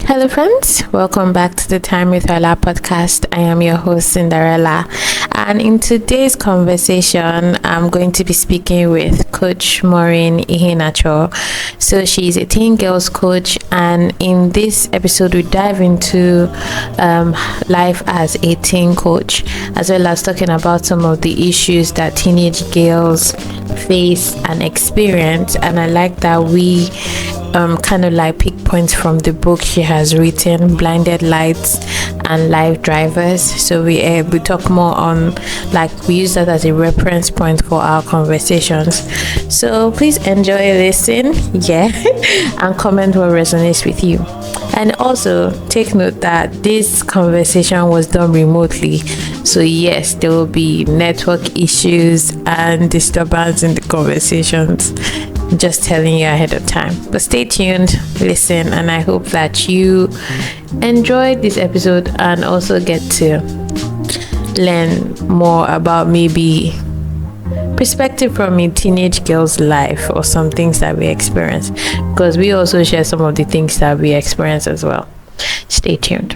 Hello, friends. Welcome back to the Time with Ella podcast. I am your host, Cinderella. And in today's conversation, I'm going to be speaking with Coach Maureen Iheanacho. So, she's a teen girls coach. And in this episode, we dive into life as a teen coach, as well as talking about some of the issues that teenage girls face and experience. And I like that we kind of like pick points from the book she has written, Blinded Lights and Life Drivers. So we talk more on, like, we use that as a reference point for our conversations. So please enjoy listen, and comment what resonates with you. And also take note that this conversation was done remotely. So yes, there will be network issues and disturbance in the conversations. Just telling you ahead of time. But stay tuned, listen, and I hope that you enjoyed this episode and also get to learn more about maybe perspective from a teenage girl's life or some things that we experience, because we also share some of the things that we experience as well. Stay tuned.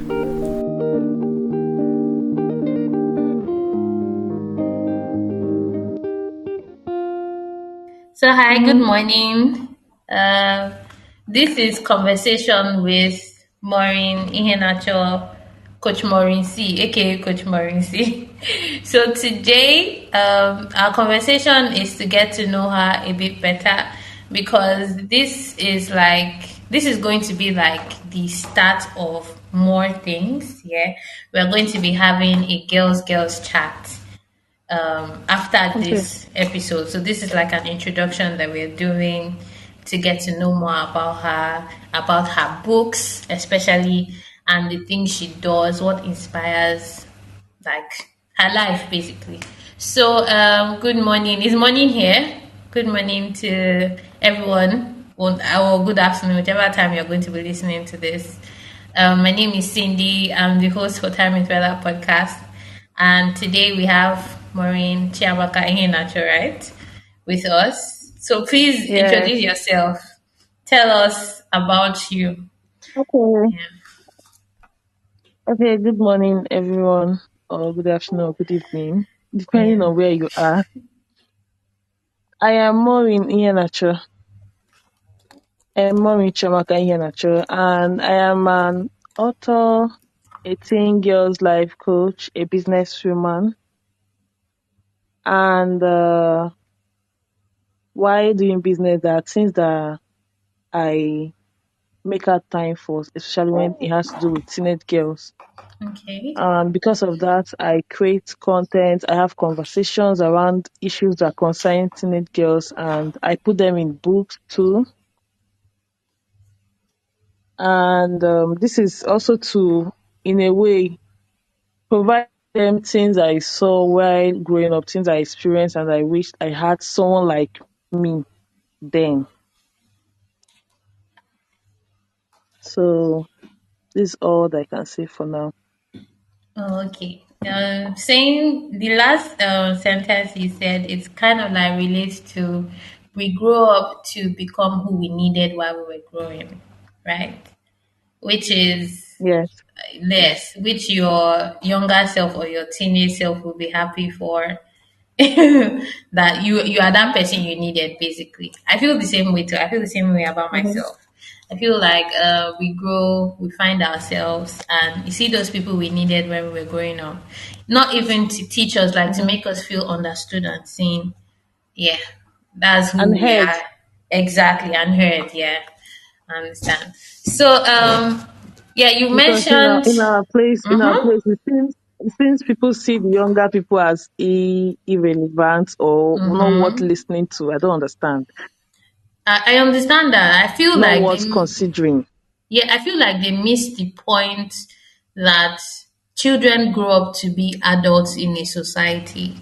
So hi, good morning. This is conversation with Maureen Iheanacho, Coach Maureen C, aka Coach Maureen C. So today, our conversation is to get to know her a bit better, because this is going to be like the start of more things. Yeah, we're going to be having a girls chat after this episode. So this is like an introduction that we're doing to get to know more about her books, especially, and the things she does, what inspires, like, her life, basically. So, good morning. Is morning here? Good morning to everyone, or good afternoon, whichever time you're going to be listening to this. My name is Cindy. I'm the host for Time with Ella podcast. And today we have Maureen Iheanacho, right, with us. So please introduce yourself. Tell us about you. Okay. Yeah. Okay. Good morning, everyone, or good afternoon, or good evening, depending on where you are. I am Maureen Iheanacho. I am Maureen Iheanacho, and I am an author, a teen girls life coach, a businesswoman, and while doing business, there are things that I make out time for, especially when it has to do with teenage girls. Okay. And because of that, I create content. I have conversations around issues that concern teenage girls, and I put them in books too. And this is also to, in a way, provide them things I saw while growing up, things I experienced, and I wished I had someone like me then. So this is all that I can say for now. Oh, okay. Saying the last sentence you said, it's kind of like relates to we grow up to become who we needed while we were growing, right? Which is Yes. less, which your younger self or your teenage self will be happy for. That you are that person you needed, basically. I feel the same way too. I feel the same way about Mm-hmm. myself. I feel like we grow, we find ourselves, and you see those people we needed when we were growing up, not even to teach us, like to Mm-hmm. make us feel understood and seen. Yeah, that's who And we heard. are. Exactly, and heard. Yeah, I understand. So yeah, you Because in our mentioned. in our place, Mm-hmm, it seems people see the younger people as irrelevant or not worth mm-hmm. listening to. I don't understand. I understand that. I feel Not like worth considering. yeah, I feel like they missed the point that children grow up to be adults in a society.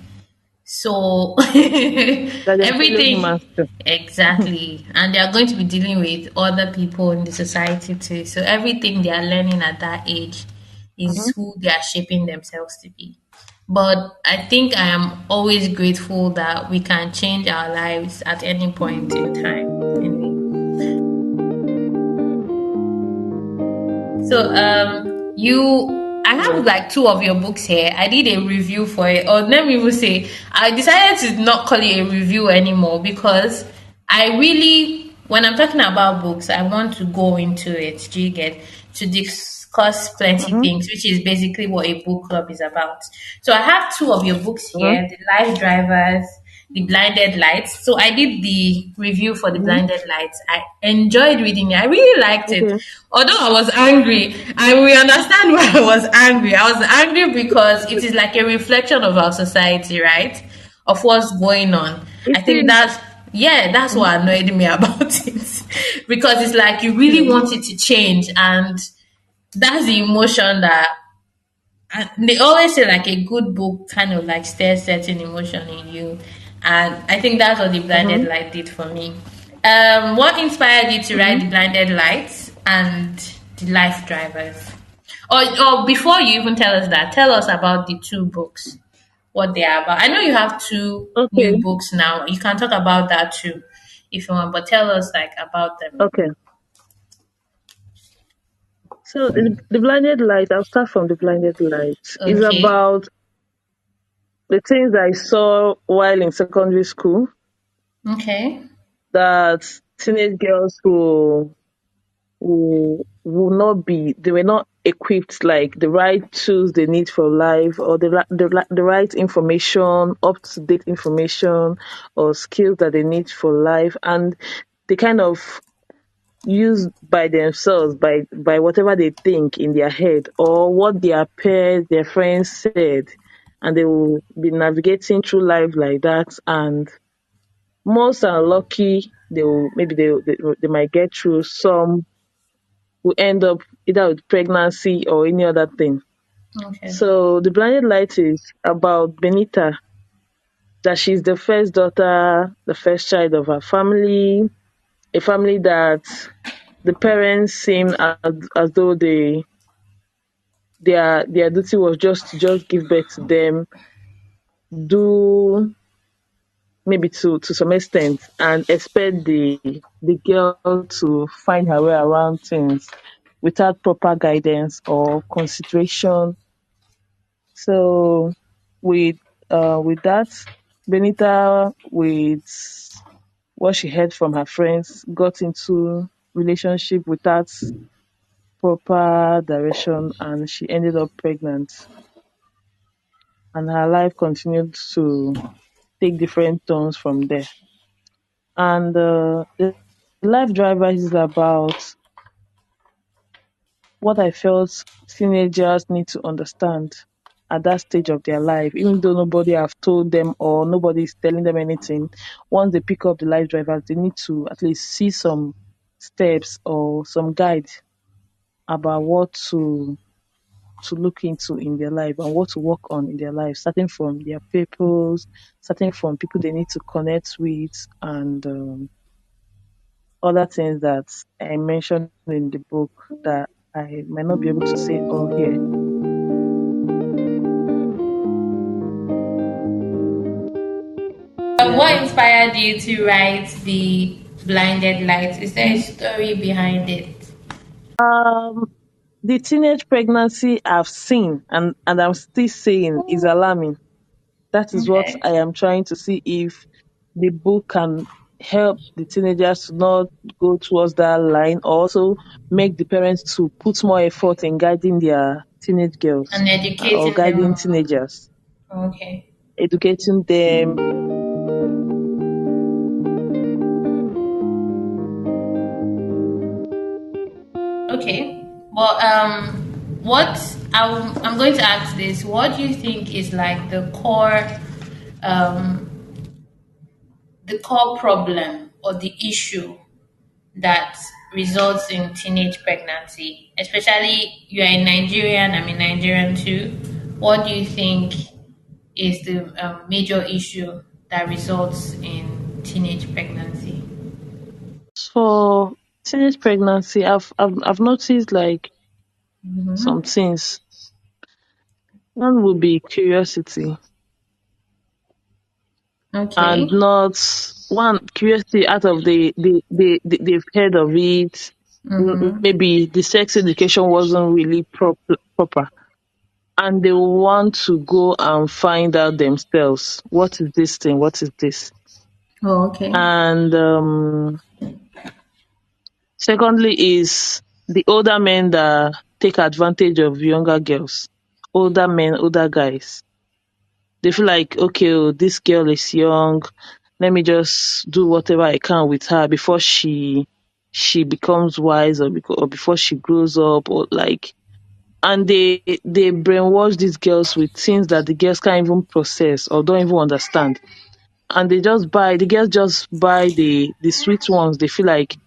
So That they're fellow everything humans too. exactly, and they are going to be dealing with other people in the society too. So everything they are learning at that age is Mhm. who they are shaping themselves to be. But I think I am always grateful that we can change our lives at any point in time. Anyway. So, I have Yes. like two of your books here. I did a review for it, or let me even say, I decided to not call it a review anymore because I really, when I'm talking about books, I want to go into it. Do you get to discuss plenty Mm-hmm. things, which is basically what a book club is about. So, I have two of your books Mm-hmm. here: The Life Drivers, The Blinded Lights. So I did the review for The Mm-hmm. Blinded Lights. I enjoyed reading it. I really liked it. Okay. Although I was angry, I will understand why I was angry. I was angry because it is like a reflection of our society, right? Of what's going on. It I think is. that's Mm-hmm. what annoyed me about it. Because it's like you really Okay. want it to change, and that's the emotion that and they always say like a good book kind of like stirs certain emotion in you, and I think that's what the Blinded Mm-hmm. Light did for me. What inspired you to Mm-hmm. write the Blinded Lights and the Life Drivers? Or before you even tell us that, tell us about the two books, what they are about. I know you have two new Okay. books now. You can talk about that too if you want, but tell us like about them. Okay. So the blinded light, I'll start from the blinded light, is Okay. about the things I saw while in secondary school Okay. that teenage girls who not be they were not equipped like the right tools they need for life or the right information, up to date information or skills that they need for life, and they kind of use by themselves by whatever they think in their head or what their peers, their friends said, and they will be navigating through life like that. And most are lucky, they will maybe they might get through. Some will end up either with pregnancy or any other thing. Okay. So the blinded light is about Benita, that she's the first daughter, the first child of her family, a family that the parents seem as though their duty was just to just give birth to them, do maybe to some extent, and expect the girl to find her way around things without proper guidance or consideration. So with with that, Benita, with what she heard from her friends, got into relationship without proper direction, and she ended up pregnant, and her life continued to take different turns from there. And the life driver is about what I felt teenagers need to understand at that stage of their life, even though nobody have told them or nobody is telling them anything. Once they pick up the life drivers, they need to at least see some steps or some guide about what to look into in their life and what to work on in their life, starting from their pupils, starting from people they need to connect with, and other things that I mentioned in the book that I might not be able to say all here. What inspired you to write the Blinded Lights? Is there a story behind it? Um, the teenage pregnancy I've seen and I'm still seeing is alarming. That is what Okay. I am trying to see if the book can help the teenagers to not go towards that line, or also make the parents to put more effort in guiding their teenage girls And or educating guiding them. teenagers, Okay. educating them. Okay. Well, what I'm going to ask this: what do you think is like um, the core problem or the issue that results in teenage pregnancy? Especially, you are a Nigerian. I'm a Nigerian too. What do you think is the major issue that results in teenage pregnancy? For teenage pregnancy, I've noticed like some Hmm. things. One would be curiosity, and Okay. not one curiosity out of they've heard of it, maybe the sex education wasn't really proper, and they want to go and find out themselves, what is this thing, what is this. Oh, okay. And secondly is the older men that take advantage of younger girls, older men, older guys. They feel like, okay, oh, this girl is young, let me just do whatever I can with her before she becomes wise, or before she grows up, or like. And they brainwash these girls with things that the girls can't even process or don't even understand. And the girls just buy the sweet ones they feel like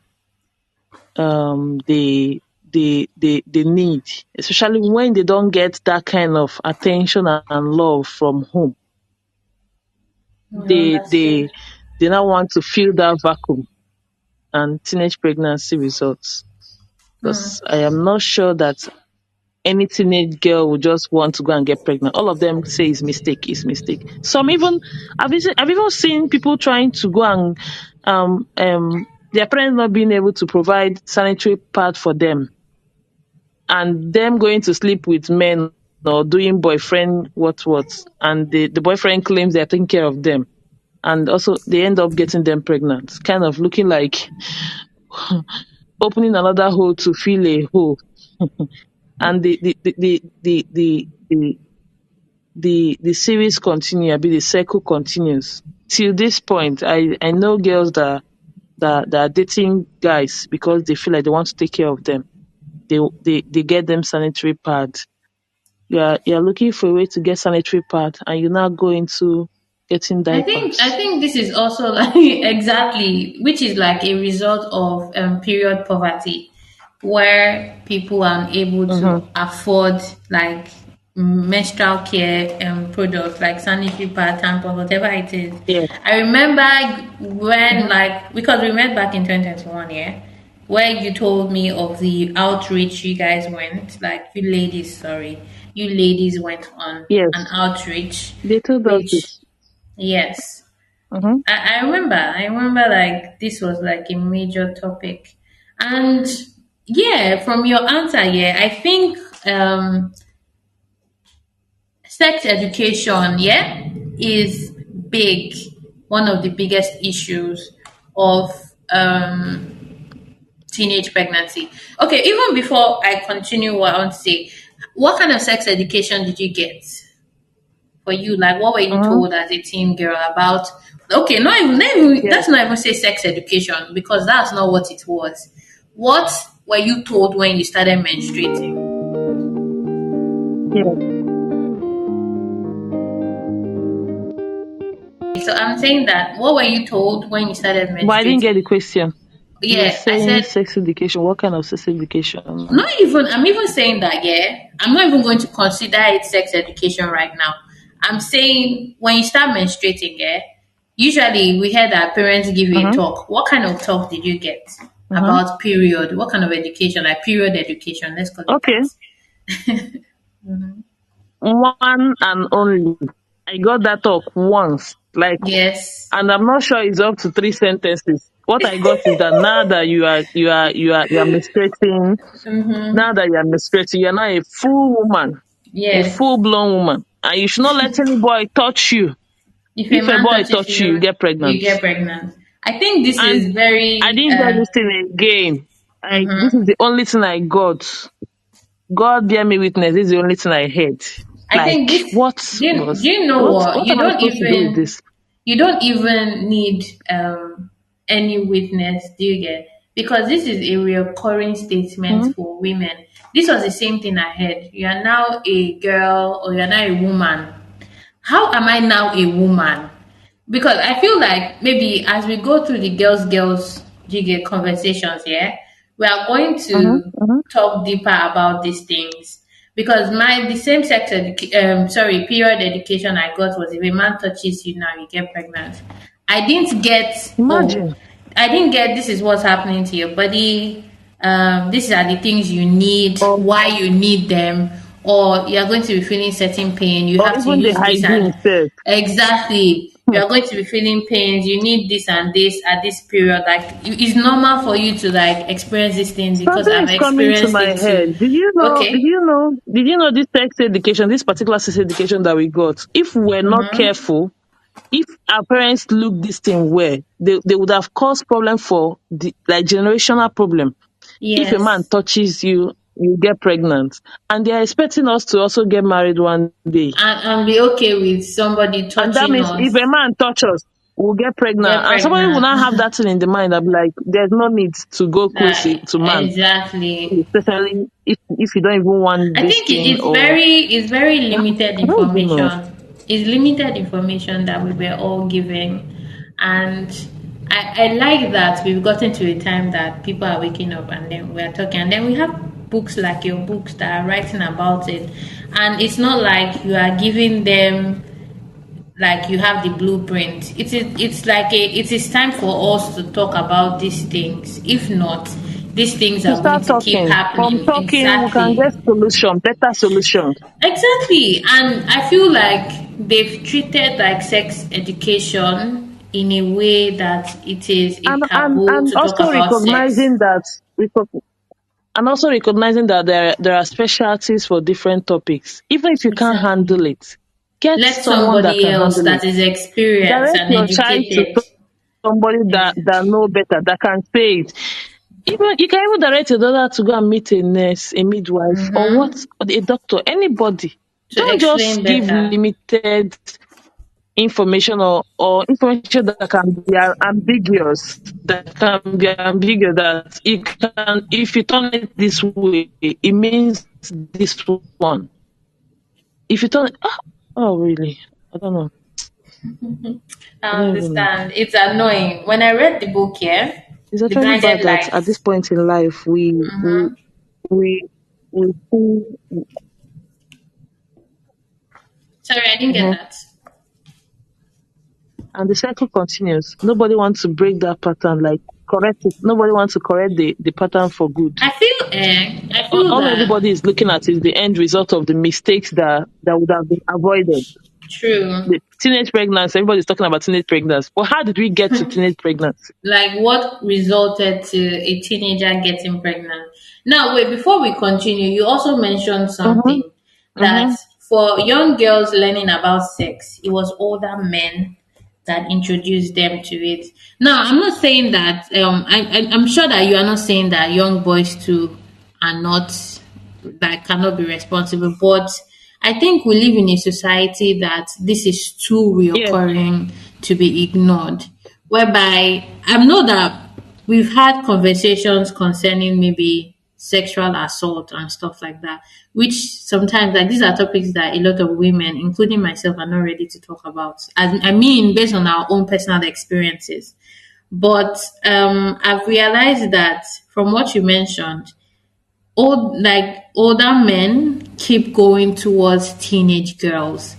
they need, especially when they don't get that kind of attention and love from home. Mm, They understood. they they now want to fill that vacuum, and teenage pregnancy results. Because I am not sure that any teenage girl would just want to go and get pregnant. All of them say it's mistake, it's mistake. Some even I've even seen people trying to go and their parents not being able to provide sanitary pad for them, and them going to sleep with men or doing boyfriend what, and the boyfriend claims they're taking care of them, and also they end up getting them pregnant, kind of looking like opening another hole to fill a hole. And the series continue, the circle continues till this point. I know girls that are dating guys because they feel like they want to take care of them. They get them sanitary pads. You're looking for a way to get sanitary pad, and you now go into getting I diapers. think this is also like exactly, which is like a result of period poverty, where people are unable Mm-hmm. to afford like menstrual care products like sanitary pad, tampons, whatever it is. Yeah. I remember when Mm-hmm. like because we met back in 2021, yeah, where you told me of the outreach you guys went, like you ladies went on an Yes. outreach, They told us which this. yes. Mm-hmm. I remember like this was like a major topic. And yeah, from your answer, yeah, I think sex education, yeah, is big, one of the biggest issues of teenage pregnancy. Okay, even before I continue what I want to say, what kind of sex education did you get? For you? Like, what were you Mm-hmm. told as a teen girl about? Okay, Yes. that's not even say sex education because that's not what it was. What were you told when you started menstruating? Yes. So I'm saying that what were you told when you started But I didn't get the menstruating? question. You're Yeah, I saying said sex education. What kind of sex education? not even. I'm even saying that. Yeah, I'm not even going to consider it sex education right now. I'm saying when you start menstruating, yeah, usually we hear that parents give you a Mm-hmm. talk. What kind of talk did you get Mm-hmm. about period? What kind of education? Like period education, let's call it Okay. that. One and only. I got that talk once. Like, Yes. and I'm not sure it's up to three sentences. What I got is that now that you are menstruating, Mm-hmm. now that you are menstruating, you're now a full woman, a full Yes. blown woman, and you should not let any boy touch you. If a If a man boy touches touch you, you you, get you pregnant. get pregnant. I think this And is I very. didn't get this thing again. This is Mhm. the only thing I got. God bear me witness. This is the only thing I heard. I think Like, this. Do you know what? what am I supposed to do with this? You don't even need any witness. Do you get? Because this is a recurring statement Hmm? for women. This was the same thing I heard. You are now a girl or you are now a woman. How am I now a woman? Because I feel like maybe as we go through the girls jiggy conversations, yeah, we are going Hmm? to Hmm? talk deeper about these things. Because the same period education I got was if a man touches you now you get pregnant. I didn't get oh, Imagine. I didn't get this is what's happening to your body. These are the things you need, Oh, why you need them, or you're going to be feeling certain pain, you Or have to even the use this hygiene and itself. exactly. You Hmm. are going to be feeling pains, you need this and this at this period. Like it's normal for you to like experience this thing because Something I've is coming to experienced my it too. head. Did you know? Did Okay. you know? Did you know this sex education, this particular sex education that we got? If we're not Mm-hmm. careful, if our parents look this thing where they would have caused problem for the like generational problem. If a man Yes. touches you, you get pregnant, and they are expecting us to also get married one day. And be okay with somebody And that touching means if a us, man touch us, we'll get pregnant. get And somebody will not have pregnant. that thing in the mind. I'll be like, there's no need to go close to man, Exactly. especially if you don't even want I this think thing or it's very limited I don't even know. information. It's limited information that we were all given, and I like that we've gotten to a time that people are waking up and then we're talking, and then we have books like your books that are writing about it, and it's not like you are giving them like you have the blueprint. It's like it is time for us to talk about these things. If not, these things To are going start to keep talking. From happening. talking, we can Exactly. get solution, better solutions. Exactly. And I feel like they've treated like sex education in a way that it is a taboo And to talk also about sex. recognizing that and also recognizing that there are specialties for different topics. Even if you can't Exactly. handle it, get Let someone that somebody can else handle that it. is experienced Direct and your child to educated. somebody Ex- that know better, that can say it. Even you can even direct your daughter to go and meet a nurse, a midwife, or what, mm-hmm. or a doctor, anybody. To Don't just explain give better. limited information or information that can be ambiguous. That can be ambiguous. That you can, if you turn it this way, it means this one. If you turn, oh really? I don't know. I I don't even know. understand. It's annoying. When I read the book, yeah, It's The actually Blinded bad that at this Lights. point in life Mm-hmm. we we see, Sorry, I didn't get mhm, that. and the cycle continues. Nobody wants to break that pattern, like correct it. Nobody wants to correct the pattern for good. I feel All that everybody is looking at is the end result of the mistakes that would have been avoided. true. The teenage pregnancy, everybody's talking about teenage pregnancy. But how did we get to teenage pregnancy? Like what resulted to a teenager getting pregnant. Now, wait, before we continue, you also mentioned Mm-hmm. something that Mm-hmm. for young girls learning about sex, it was older men that introduced them to it. Now, I'm not saying that, I'm sure that you are not saying that young boys too are not, that cannot be responsible, but I think we live in a society that this is too Yes. reoccurring to be ignored. Whereby I know that we've had conversations concerning maybe sexual assault and stuff like that, which sometimes like these are topics that a lot of women, including myself, are not ready to talk about. I mean, based on our own personal experiences. But I've realized that from what you mentioned, older men keep going towards teenage girls.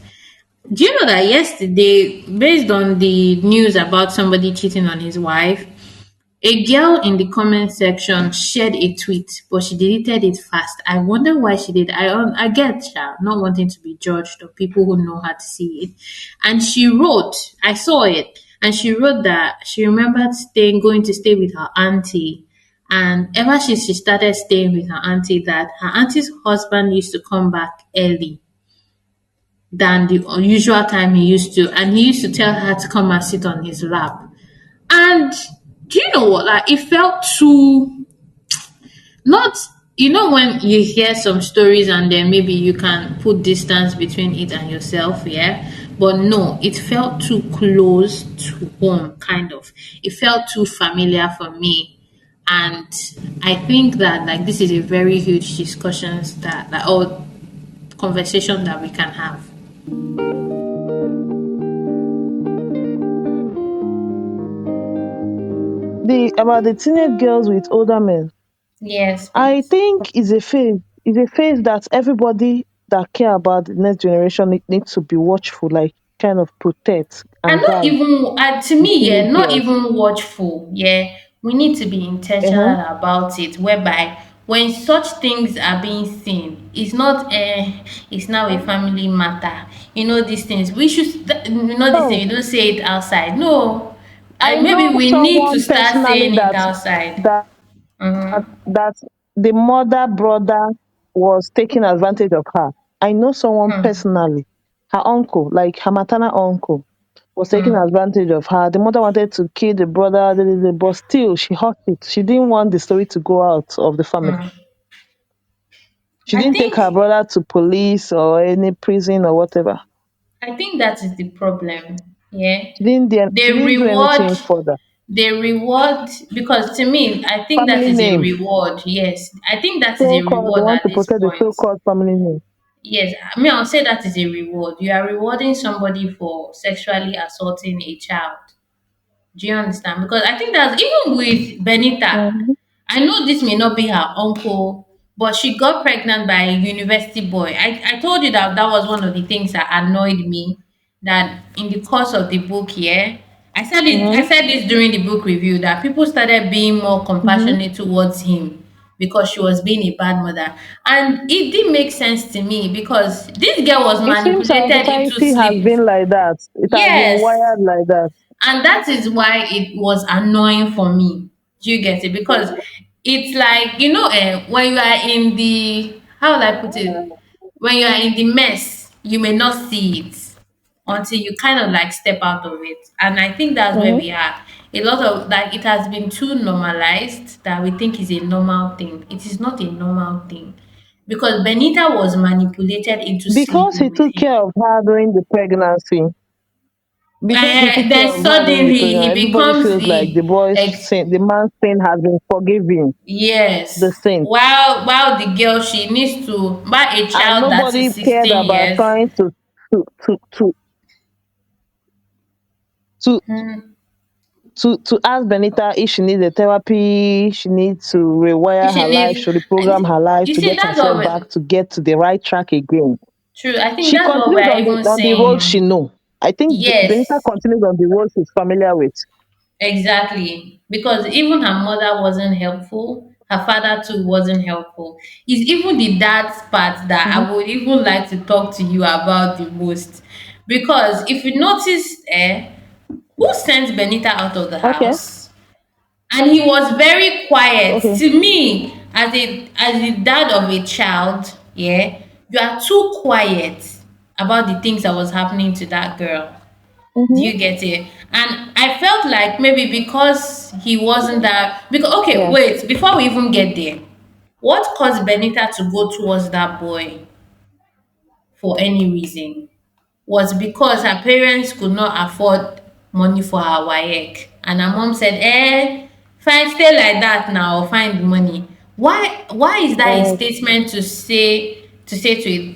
Do you know that yesterday, based on the news about somebody cheating on his wife, a girl in the comment section shared a tweet, but she deleted it fast. I wonder why she did. I get not wanting to be judged or people who know how to see it. And she wrote, I saw it, and she wrote that she remembered going to stay with her auntie. And ever since she started staying with her auntie, that her auntie's husband used to come back early than the usual time he used to, and he used to tell her to come and sit on his lap. And do you know what? Like it felt too not when you hear some stories and then maybe you can put distance between it and yourself, yeah. But no, it felt too close to home, kind of. It felt too familiar for me. And I think that like this is a very huge discussions that like or conversation that we can have. The about the teenage girls with older men. Yes, I please. think is a phase. Is a phase that everybody that care about the next generation needs to be watchful, like kind of protect And and not guide even to the me, yeah, teenage not girls. even watchful. Yeah, we need to be Uh-huh. intentional about it. Whereby when such things are being seen, it's not it's now a family matter. You know these things. We should you know this Oh, thing, you don't say it outside. No. I Maybe know we need to someone start personally saying it outside. that Mm-hmm. that the mother brother was taking advantage of her. I know someone personally, her uncle, like her maternal uncle, was taking advantage of her. The mother wanted to kill the brother, but still she hushed it. She didn't want the story to go out of the family. She I didn't take her think brother to police or any prison or whatever. I think that is the problem. Yeah. She They didn't do reward anything further. they reward because to me, I think that Family is a name. reward. Yes. I think that is So a called, they reward want at to this protect the so point. called family name. Yes, I mean I'll say that is a reward. You are rewarding somebody for sexually assaulting a child. Do you understand? Because I think that's even with Benita. Mhm. I know this may not be her uncle, but she got pregnant by a university boy. I told you that that was one of the things that annoyed me. That in the course of the book, yeah, I said it. I Mhm. said this during the book review that people started being more Mhm. compassionate towards him because she was being a bad mother, and it did make sense to me because this girl was It seems our manipulated into society has sleep. been like that. It has been Yes, wired like that. and that is why it was annoying for me. Do you get it? Because it's like when you are in the how will I put it, when you are in the mess you may not see it until you kind of like step out of it, and I think that's where Mhm. we are. A lot of like it has been too normalized that we think is a normal thing. It is not a normal thing because Benita was manipulated into Because sleeping he with took him. care of her during the pregnancy. Because he took care Then of her during the suddenly he pregnancy, everybody becomes feels like the ex. the man's sin has been forgiven. The Yes. sin. While the girl she needs to buy a And child that nobody is cared 16 about years. trying to to to to to ask Benita if she needs a therapy, she needs to You rewire her should life, leave. should reprogram her life You to see, get that's herself what back to get to the right track again. true. I think She that's what continues we're even on the road she saying. know. I think Benita Yes, continues on the road she's familiar with. exactly. Because even her mother wasn't helpful. Her father too wasn't helpful. It's even the dad's part that Mhm. I would even like to talk to you about the most. Because if you notice, who sent Benita out of the Okay, house? And he was very quiet. okay. To me, as the dad of a child, yeah, you are too quiet about the things that was happening to that girl. Do Hmm. you get it? And I felt like maybe because he wasn't that, because okay, Yeah. wait, before we even get there, what caused Benita to go towards that boy for any reason? Was because her parents could not afford money for her WAEC. And her mom said, fine, stay like that now or find money. Why is that a Oh, statement to say to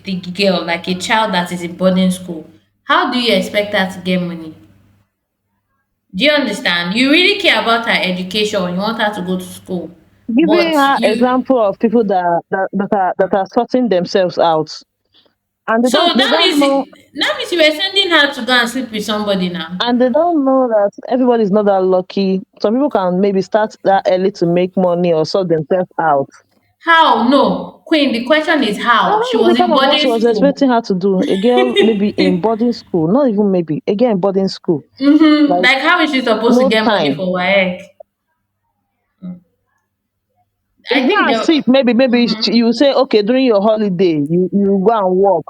the girl, like a child that is in boarding school? How do you expect her to get money? Do you understand? You really care about her education, you want her to go to school. giving But her you example of people that are sorting themselves out, and so they don't know, that means you were sending her to go and sleep with somebody now. and they don't know that everybody's not that lucky. Some people can maybe start that early to make money or sort themselves out. How? No. Queen, the question is I how? don't She know the was kind in of what she boarding was school. expecting her to do. A girl maybe in boarding school, not even maybe, again boarding school, like Like how is she supposed to no get money time. for WAEC? It's I think not as if the maybe you say, okay, during your holiday you go and work.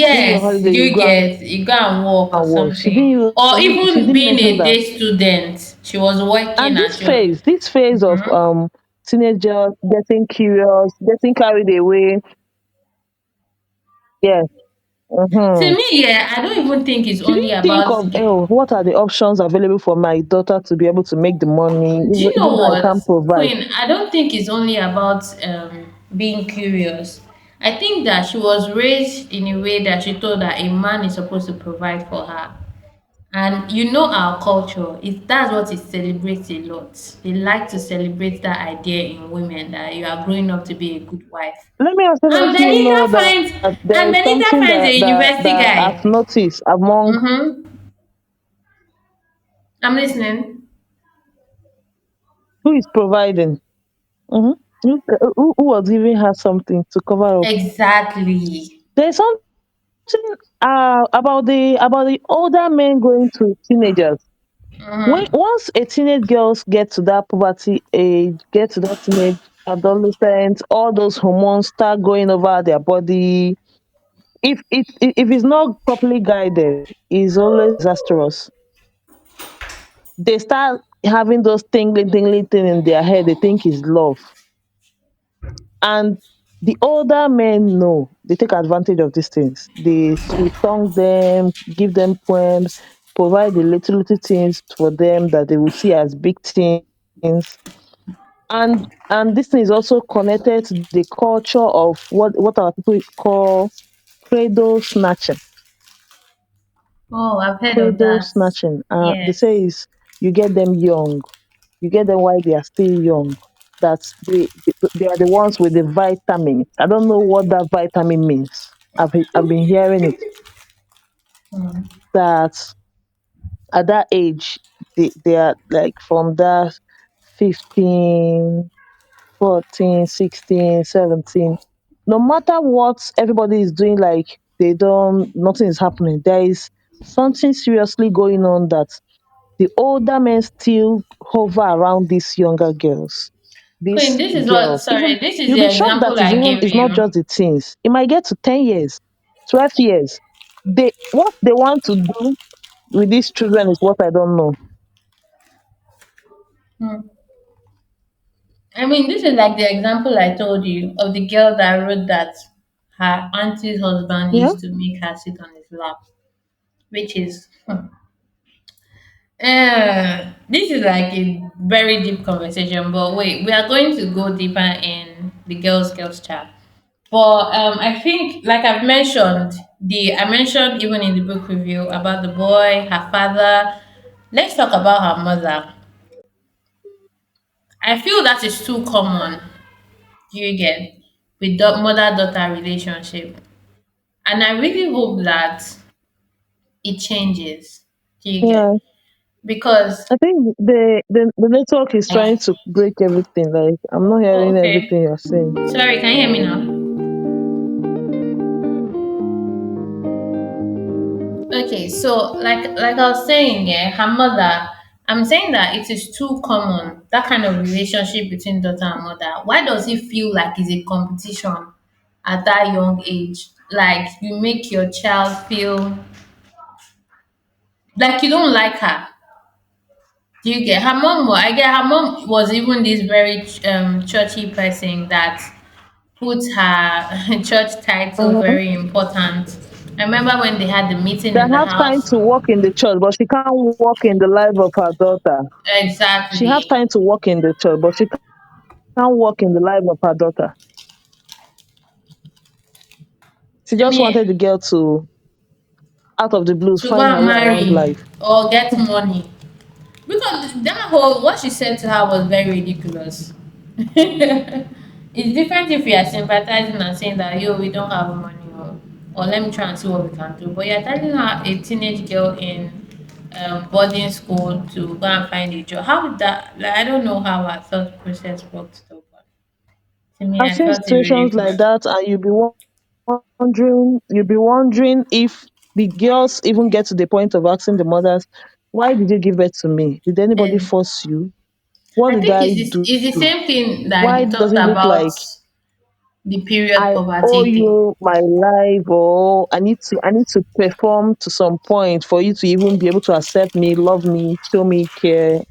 During your yes, holiday you you go get you go and work or and work. something. Or She even didn't being mention a that. day student. She was And working and this phase of teenagers getting curious, getting carried away. Yes. to Mm-hmm. me, yeah, I don't even think it's She only didn't think about of, oh, what are the options available for my daughter to be able to make the money, do you even know though I what, can't provide. Queen? I don't think it's only about being curious. I think that she was raised in a way that she thought that a man is supposed to provide for her. And you know our culture, that's what it celebrates a lot. They like to celebrate that idea in women that you are growing up to be a good wife. Let me also let And you Benita know finds that there and is Benita something finds a university that I've guy. noticed among Mm-hmm. I'm listening. who is providing. Mhm. Who was giving her something to cover up? Exactly. There's something about the older men going to teenagers. When Mm-hmm. once a teenage girls get to that puberty age, get to that teenage adolescent, all those hormones start going over their body. If it's not properly guided, it's always disastrous. They start having those tingling thing in their head. They think is love, and the older men know they take advantage of these things. They sweet tongue them, give them poems, provide the little things for them that they will see as big things. And this thing is also connected to the culture of what our people call cradle snatching. Oh, I've heard of Cradle that. snatching. They say Yes. is you get them young, you get them while they are still young. That's they are the ones with the vitamin. I don't know what that vitamin means. I've been hearing it Mm. that at that age they are like from that 15, 14, 16, 17. No matter what everybody is doing, like they don't, nothing is happening. There is something seriously going on that the older men still hover around these younger girls. Queen, These this is what, girls, even sorry, this is you'll the be shocked that example I gave it's not you. just the teens. It might get to 10 years, 12 years. They what they want to do with these children is what I don't know. Hmm. I mean, this is like the example I told you of the girl that wrote that her auntie's husband Yeah, used to make her sit on his lap, which is, this is like a very deep conversation. But wait, we are going to go deeper in the girls chat. But I think, like I've mentioned, I mentioned even in the book review about the boy, her father. Let's talk about her mother. I feel that is too common. Do you get with mother daughter relationship? And I really hope that it changes. Do you get? yeah. Because I think the network is trying to break everything. Like I'm not oh, hearing okay. everything you're saying. Sorry, can you hear me now? Okay, so like I was saying, yeah, her mother. I'm saying that it is too common that kind of relationship between daughter and mother. Why does it feel like it's a competition at that young age? Like you make your child feel like you don't like her. Do you get her mom? I get her mom was even this very churchy person that put her church title Uh-huh. very important. I remember when they had the meeting That in the have time house. to work in the church, but she can't work in the life of her daughter. She have Exactly. time to work in the church, but she can't work in the life of her daughter. She I just mean, wanted the girl to, out of the blues, to go find her and way around marry life. or get money. Because that whole what she said to her was very ridiculous. It's different if you are sympathizing and saying that yo, we don't have money or let me try and see what we can do. But you're telling her a teenage girl in boarding school to go and find a job. How did that like I don't know how her thought process worked though, but to me I've I seen felt it situations like ridiculous. that, and you'll be wondering if the girls even get to the point of asking the mothers, "Why did you give birth to me? Did anybody And force you? What I did think I it's, do? it's the same thing that Why he does talked it look about like the period I owe poverty thing. you my life, or I need to perform to some point for you to even be able to accept me, love me, show me care."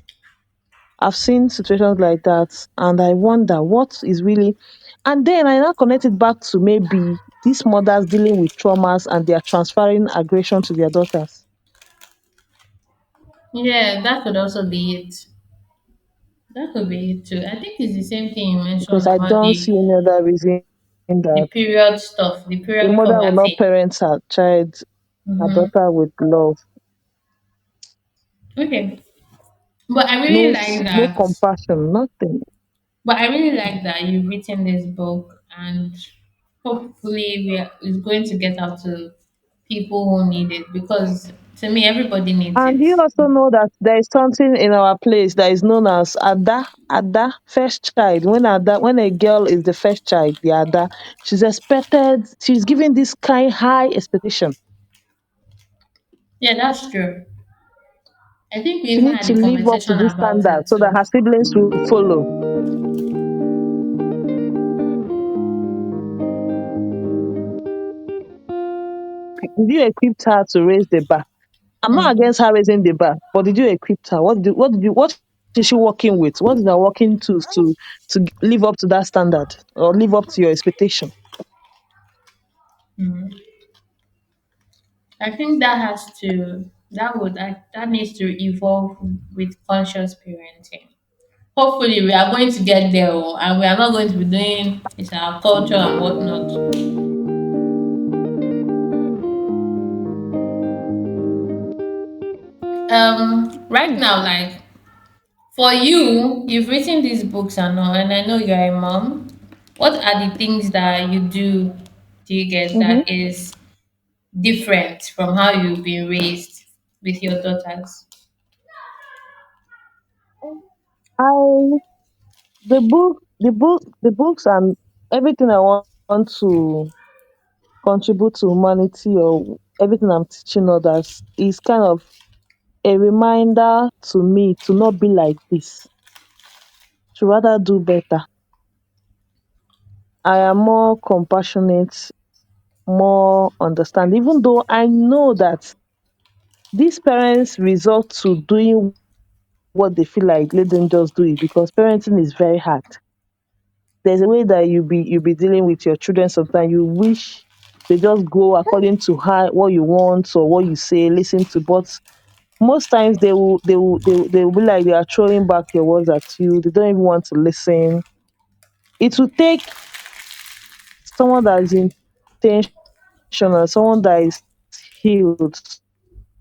I've seen situations like that, and I wonder what is really. And then I now connect it back to maybe these mothers dealing with traumas and they are transferring aggression to their daughters. Yeah, that could also be it. That could be it too. I think it's the same thing you Because mentioned I about don't see any other reason the that period stuff, the a period mother will not poverty. parent her child, her Mm-hmm. daughter with love. Okay, but I No, really like no that. compassion, nothing. But I really like that you've written this book, and hopefully it's going to get out to people who need it because To me, everybody needs And you it. also know that there is something in our place that is known as Ada, Ada, first child. When a girl is the first child, the Ada, she's expected, she's given this kind high expectation. Yeah, that's true. I think we She even needs had to a live up to conversation this about standard it so that too. her siblings will follow. Did you equip her to raise the bar? I'm not Hmm. against her raising the bar, but did you equip her? What is she working with? What is her working tools to live up to that standard or live up to your expectation? Hmm. I think that needs to evolve with conscious parenting. Hopefully, we are going to get there, oh, and we are not going to be doing it's our culture and whatnot. Right now, like for you, you've written these books and all, and I know you're a mom. What are the things that you do you get Mm-hmm. that is different from how you've been raised with your daughters? I the books and everything I want to contribute to humanity or everything I'm teaching others is kind of a reminder to me to not be like this, to rather do better. I am more compassionate, more understanding, even though I know that these parents resort to doing what they feel like, let them just do it because parenting is very hard. There's a way that you be dealing with your children. Sometimes you wish they just go according to how what you want or what you say, listen to. But most times they will be like they are throwing back your words at you. They don't even want to listen. It will take someone that is intentional, someone that is healed,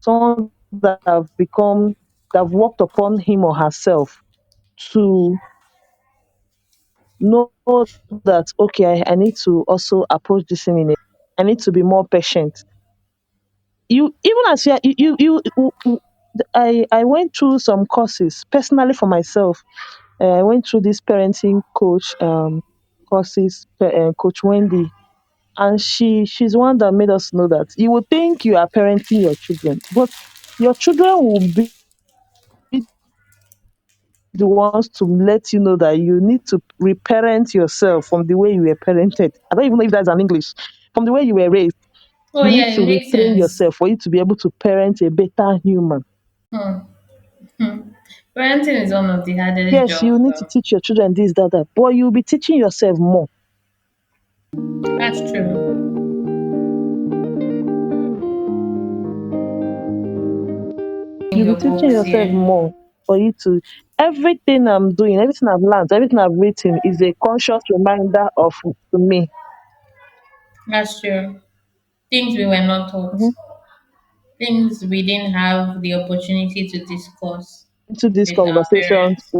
someone that that have worked upon him or herself to know that okay, I need to also approach this thing in a I need to be more patient. You even as I went through some courses personally for myself. I went through this parenting coach courses, Coach Wendy, and she's one that made us know that you would think you are parenting your children, but your children will be the ones to let you know that you need to reparent yourself from the way you were parented. I don't even know if that's an English. From the way you were raised, Oh you need yeah, to it makes retrain sense. yourself for you to be able to parent a better human. Hmm. Hmm. Parenting is one of the hardest Yes, you jobs, need to though. teach your children this, that, that, but you'll be teaching yourself more. That's true. In You'll be your teaching books, yourself yeah. more for you to. Everything I'm doing, everything I've learned, everything I've written is a conscious reminder of to me That's true. Things we were not taught, mhm, things we didn't have the opportunity to discuss into these with our conversations. parents.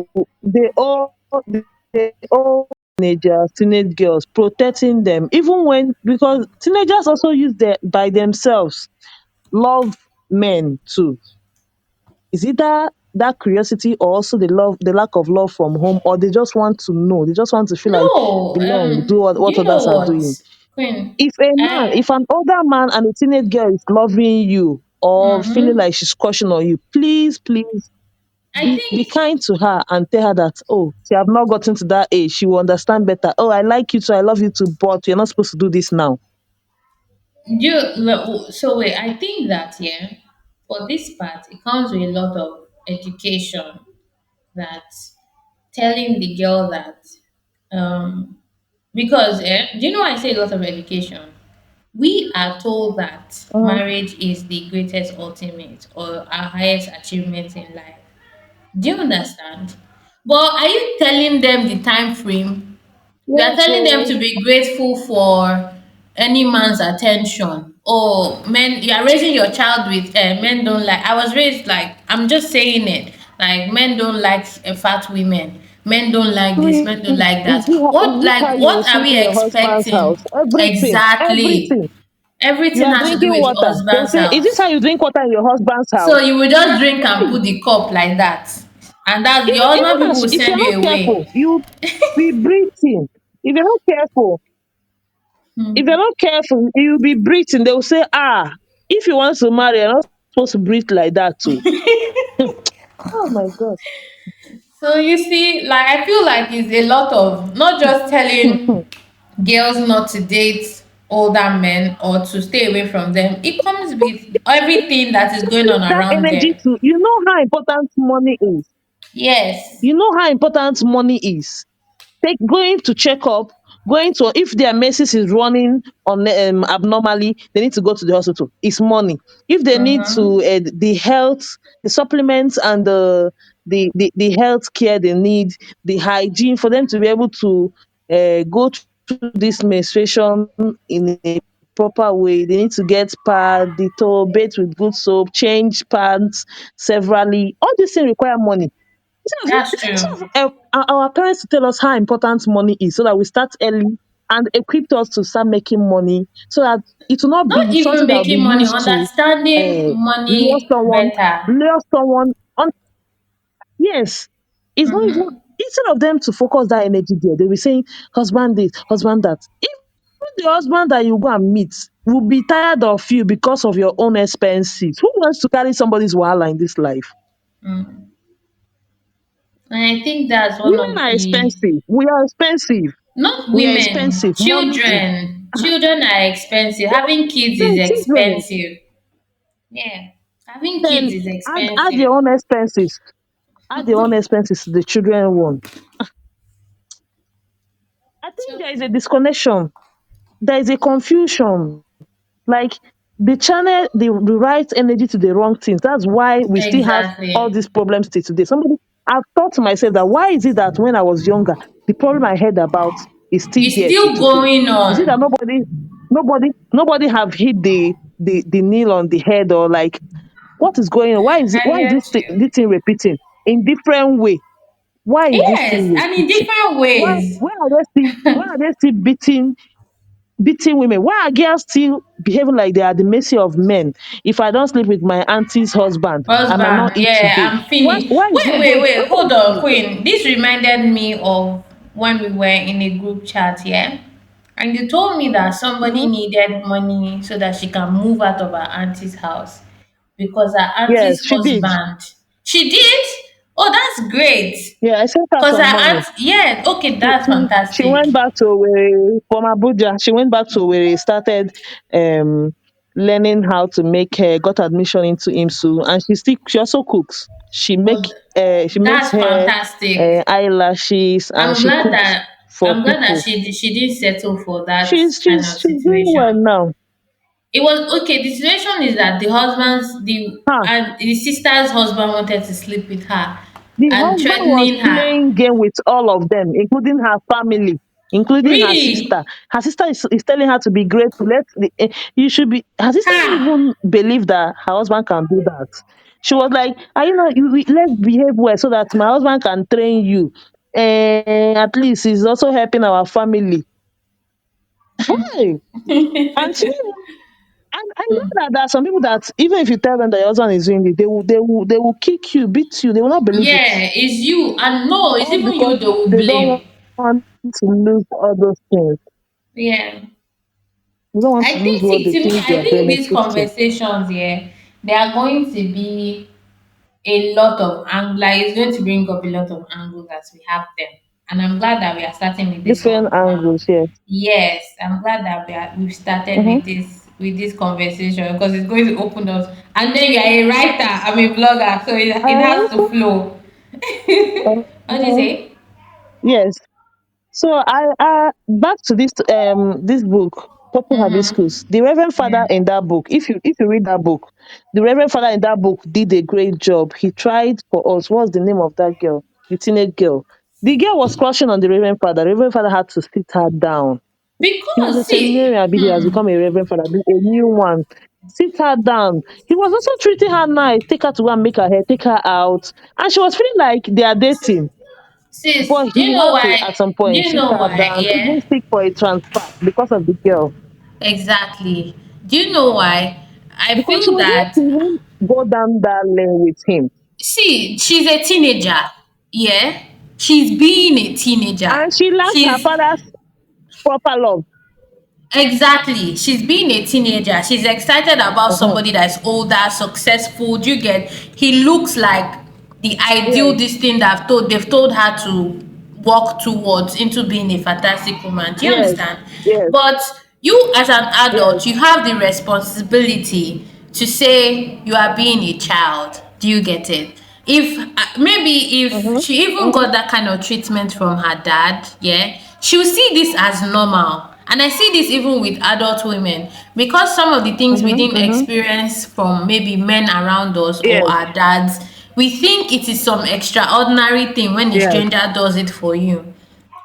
They all teenagers, teenage girls, protecting them, even when because teenagers also use their by themselves love men too. Is either that curiosity or also the lack of love from home, or they just want to know, they just want to feel like No, belong, do do what you know others are what, doing. Queen? If an older man and a teenage girl is loving you or feeling Mhm. like she's crushing on you, please I be think kind to her and tell her that oh, she have not gotten to that age, she will understand better. Oh, I like you too, I love you too, but you're not supposed to do this now. so. Wait, I think that yeah, for this part, it comes with a lot of education. That telling the girl that um because do you know I say a lot of education? We are told that Mhm. marriage is the greatest ultimate or our highest achievement in life. Do you understand? But are you telling them the time frame? You are Yes, telling them so to be grateful for any man's attention. Or men, you are raising your child with men don't like. I was raised like I'm just saying it. Like men don't like fat women. Men don't like this. Men don't like that. is it how you What will are sleep we in your husband's expecting? house? Everything, Exactly. everything. You Everything are has to do drinking with water. They will husband's say, "Is this house. how you drink water in your husband's So house?" you will just drink and Hey, put the cup like that. And that your husband even people as will if you're send not you away. careful, you be breathing. If you're not careful, if you're not careful, you'll be breathing. They will say, "Ah, if you want to marry, you're not supposed to breathe like that too." Oh my God. So you see, like I feel like it's a lot of not just telling girls not to date older men or to stay away from them. It comes with everything that is going on That around energy them. to, you know how important money is. Yes, You know how important money is. Take going to check up, going to, if their menses is running on abnormally, they need to go to the hospital. It's money. If they need uh-huh. to the health, the supplements and the health care they need, the hygiene for them to be able to go through this menstruation in a proper way. They need to get pad, detox, bathe with good soap, change pants severally. All these things require money. That's true. Our parents to tell us how important money is so that we start early and equip us to start making money so that it will not Not be even something that will be making money, used to understanding lure money someone, better. lure someone on. Yes, it's not even, Mm-hmm. instead of them to focus that energy there, they will saying husband this, husband that. Even the husband that you go and meet will be tired of you because of your own expenses. Who wants to carry somebody's wahala in this life? Mm. And I think that's one Women of are the expensive. We are expensive. not We are women, expensive. Money is children. Children are expensive. Having kids is children. expensive. Yeah. Having kids Then is add your expensive. own expenses. Add your own expenses to the children one. I think So there is a disconnection. There is a confusion. Like they channel the right energy to the wrong things. That's why we still have all exactly. these problems till today. Somebody, I've thought to myself that why is it that when I was younger, the problem I heard about is still It's there till still today? going Is it that on. nobody have hit the nail on the head, or like what is going on? I Why is get this you. thing repeating in different way? Why is this thing Yes, and in repeating? different Why ways. why are they still beating women? Why are girls still behaving like they are the mercy of men? If I don't sleep with my auntie's husband, I might not Husband, eat yeah, today. I'm finished. Why is Wait, hold on, nobody? Queen. This reminded me of when we were in a group chat, yeah? And you told me that somebody Mhm. needed money so that she can move out of her auntie's house because her Yes, auntie's she did. husband. She did? Oh, that's great. Yeah, I sent her Because her some aunt, money. yeah, okay, She, that's she fantastic. went back to from Abuja. She went back to where he started um, learning how to make hair. Got admission into IMSU, and she also cooks. Oh, She makes that's hair, fantastic. eyelashes, and I'm she glad cooks that for I'm glad that people. she didn't settle for that kind She's of she's doing well situation. now. It was okay. The situation is that Huh. the sister's husband wanted to sleep with her The and husband was threatening her. playing game with all of them, including her family, including her sister. Really? Her sister is telling her to be grateful. You should be. Her sister didn't Ha! even believe that her husband can do that. She was like, "Are you not? Let's behave well so that my husband can train you. And at least he's also helping our family." Hey, and she didn't. And I know that there are some people that even if you tell them that your husband is doing it, they will kick you, beat you. They will not believe it. Yeah, it's you, and no, it's All even because you they will they don't blame. want to lose all those things. Yeah. They don't want I to lose think, what see, they to me, think they I are think these benefiting. conversations here, they are going to be a lot of like it's going to bring up a lot of angles as we have them. And I'm glad that we are starting with this Different one now. angles, yes. Yes, I'm glad that we've started Mm-hmm. with this conversation because it's going to open us. And then you are a writer, I'm a blogger, so it I has to also, flow. What do you uh, say? yes. So I back to this book, Purple Mm-hmm. Hibiscus. The Reverend Father Yeah. in that book, if you read that book, the Reverend Father in that book did a great job. He tried for us. What's the name of that girl? The teenage girl. The girl was crushing on the Reverend Father. The Reverend Father had to sit her down. He was a Because seminarian, see, Abi, he has become a reverend father, Abi, a new one. Sit her down. He was also treating her nice, take her to go and make her hair, take her out. And she was feeling like they are dating. sis, But do you he know had to, why? at some Do point, you sit know her why? down, Yeah. even seek for a transfer because of the girl. Exactly. Do you know why? I Because she feel was not that, to even go down that lane with him. see, she's a teenager. Yeah, she's being a teenager. And she lacked her She's father's proper love. exactly. She's being a teenager. She's excited about Uh-huh. somebody that's older, successful. Do you get? He looks like the ideal Yes, this thing that they've told her to walk towards into being a fantastic woman. Do you yes, understand? yes, But you as an yes. adult, you have the responsibility to say you are being a child. Do you get it? If maybe if Mm-hmm, she even mm-hmm, got that kind of treatment from her dad, yeah, she will see this as normal. And I see this even with adult women, because some of the things we mm-hmm, didn't mm-hmm. experience from maybe men around us or Yes, our dads, we think it is some extraordinary thing when a yes, stranger does it for you.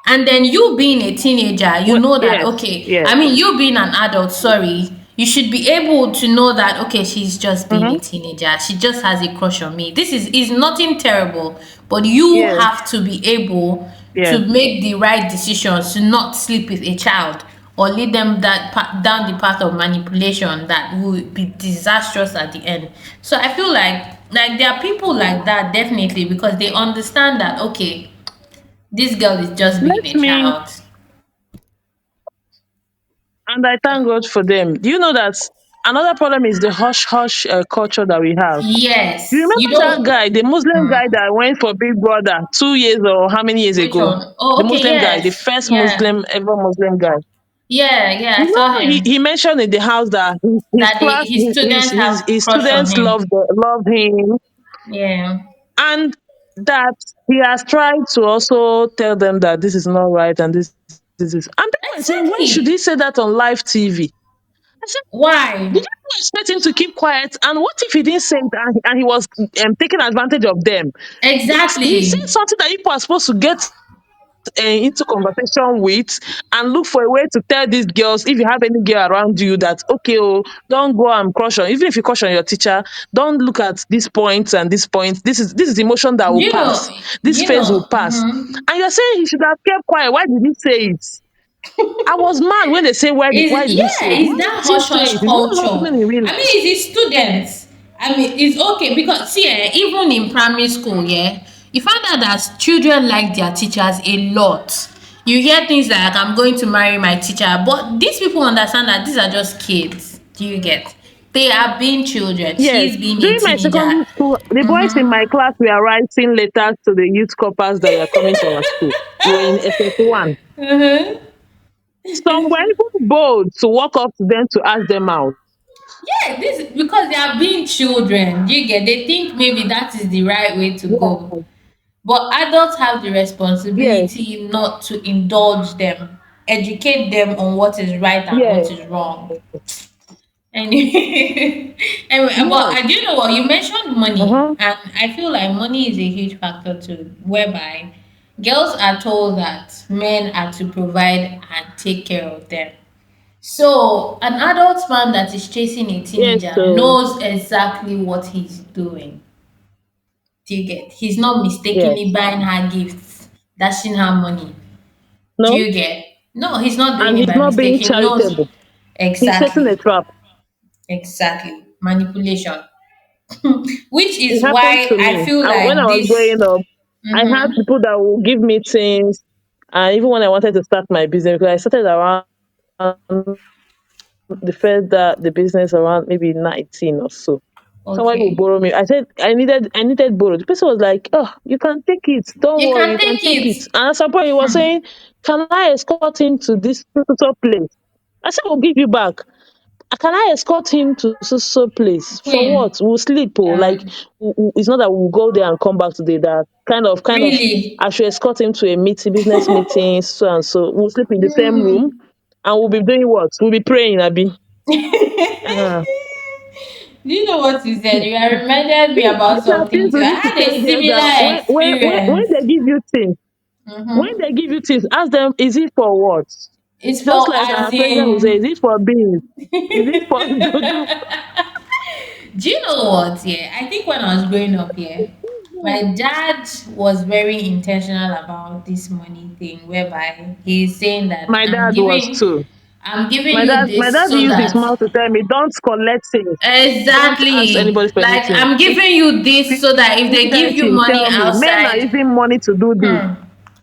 And then you being a teenager, you know that, yes, okay, yes. I mean, you being an adult, sorry, you should be able to know that, okay, she's just being Mm-hmm, a teenager. She just has a crush on me. This is nothing terrible, but you yes, have to be able yes. to make the right decisions, to not sleep with a child or lead them down the path of manipulation that will be disastrous at the end. So I feel like there are people like that, definitely, because they understand that, okay, this girl is just being Let a me, child. and I thank God for them. Do you know that another problem is the hush hush culture that we have? You Yes, you remember that don't. guy, the Muslim Hmm. guy that went for Big Brother 2 years or how many years Which ago? one? Oh, The okay. Muslim guy, the Yes. first Yeah. Muslim ever Muslim guy. Yeah. Yeah. I You saw know, him. he mentioned in the house that his That class, his students have his crush on students him. love him, Yeah. and that he has tried to also tell them that this is not right and this is. And people were saying, why should he Exactly. say that on live TV? I said, Why? did you expect him to keep quiet? And what if he didn't say it and he was taking advantage of them? But he said Exactly. something that people are supposed to get into conversation with and look for a way to tell these girls, if you have any girl around you, that okay, oh, don't go and crush on, even if you crush on your teacher, don't look at these points and these points. This is emotion that will You know. pass, this phase will pass. Mm-hmm. And you're saying he should have kept quiet. Why did he say it? I was mad when they say, why Is did he say yeah, it? is Why that did he hush say hush it? It's not culture? happening in real I mean, life. it's his students. I mean, it's okay because see, even in primary school, yeah, you find out that children like their teachers a lot. You hear things like, "I'm going to marry my teacher," but these people understand that these are just kids. Do you get? They are being children. Yes. She's being a During my teenager. secondary school, the boys in Mm-hmm. my class were writing letters to the youth corpers that were coming to our school. We were in SS1. Mm-hmm. Some were even bold to walk up to them to ask them out. Yeah, this because they are being children. Do you get? They think maybe that is the right way to go. Yes, But adults have the yes, responsibility not to indulge them, educate them on what is right and what yes, is wrong. Anyway, anyway, but yes. do you know what? You mentioned money, Uh-huh. and I feel like money is a huge factor too, whereby girls are told that men are to provide and take care of them. So, an adult man that is chasing a Yes, teenager so knows exactly what he's doing. Do you get? He's not mistakenly yes. buying her gifts, dashing her money. Do No, you get? No, he's not doing and it he's by not mistake. being He knows charitable. He's setting a exactly, trap. exactly manipulation, which It is happened why to I me. feel When I like was this. growing up, I had Mm-hmm. people that would give me things. And even when I wanted to start my business, because I started around the first that the business around maybe 19 or so. Somebody will Okay, borrow me. I said I needed borrow. The person was like, "Oh, you can take it. Don't you worry, can you can take take it. it." And at some point he was saying, "Can I escort him to this so place?" I said, "We'll give you back." Can I escort him to so place? For Queen. what? We'll sleep. Oh, like it's not that we'll go there and come back today. That kind of. Really? I should escort him to a meeting, business meeting, so and so. We'll sleep in the same room, and we'll be doing what? We'll be praying, Abby. Uh-huh. Do you know what you said? You have reminded me about These are something things too. we I need to had tell a girls that similar when experience. they give you things, when Mm-hmm. they give you things, ask them, is it for what? It's Just for like as our president will say, is in. it for beans? Is it for dodo? Do you know what? Yeah, I think when I was growing up, yeah, my dad was very intentional about this money thing, whereby he's saying that My dad was too. I'm giving My you dad, my this dad so used his that mouth to tell me, don't collect things. Don't ask exactly, anybody for like anything. I'm If giving you this so that if you they need give you anything, money tell me. Men are outside, using money to do this.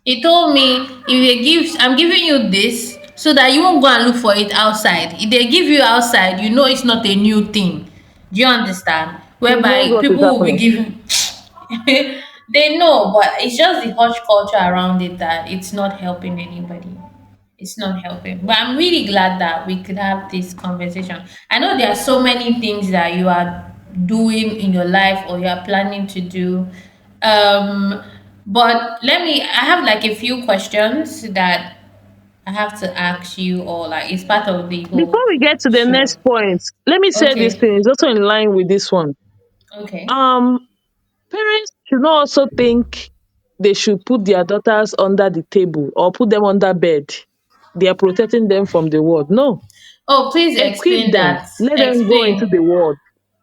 he told me if they give, I'm giving you this so that you won't go and look for it outside. If they give you outside, you know it's not a new thing. Do you understand? He knows Whereby what is people will be happening. giving, they know, but it's just the hush culture around it that it's not helping anybody. It's not helping. But I'm really glad that we could have this conversation. I know there are so many things that you are doing in your life or you are planning to do. Um, but I have like a few questions that I have to ask you, or like it's part of the Before whole we get to the show. next point, let me say this Okay. thing. It's also in line with this one. Okay. Um, Parents should not also think they should put their daughters under the table or put them under bed. They are protecting them from the world. No, Oh, please equip explain them. that. Let them go into the Explain. world